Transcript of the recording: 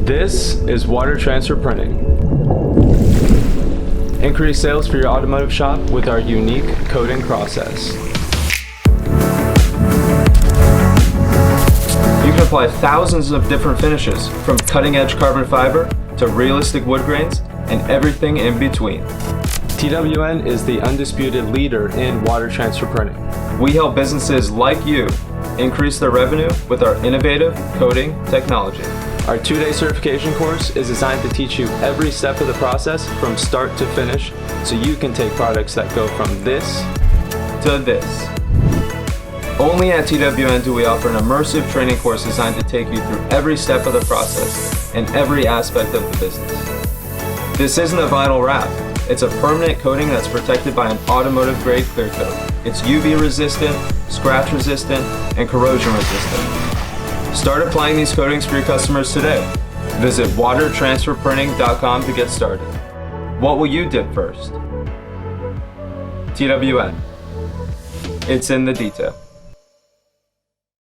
This is water transfer printing. Increase sales for your automotive shop with our unique coating process. You can apply thousands of different finishes, from cutting-edge carbon fiber to realistic wood grains and everything in between. TWN is the undisputed leader in water transfer printing. We help businesses like you increase their revenue with our innovative coating technology. Our 2-day certification course is designed to teach you every step of the process from start to finish, so you can take products that go from this to this. Only at TWN do we offer an immersive training course designed to take you through every step of the process and every aspect of the business. This isn't a vinyl wrap. It's a permanent coating that's protected by an automotive grade clear coat. It's UV resistant, scratch resistant, and corrosion resistant. Start applying these coatings for your customers today. Visit watertransferprinting.com to get started. What will you dip first? TWN. It's in the detail.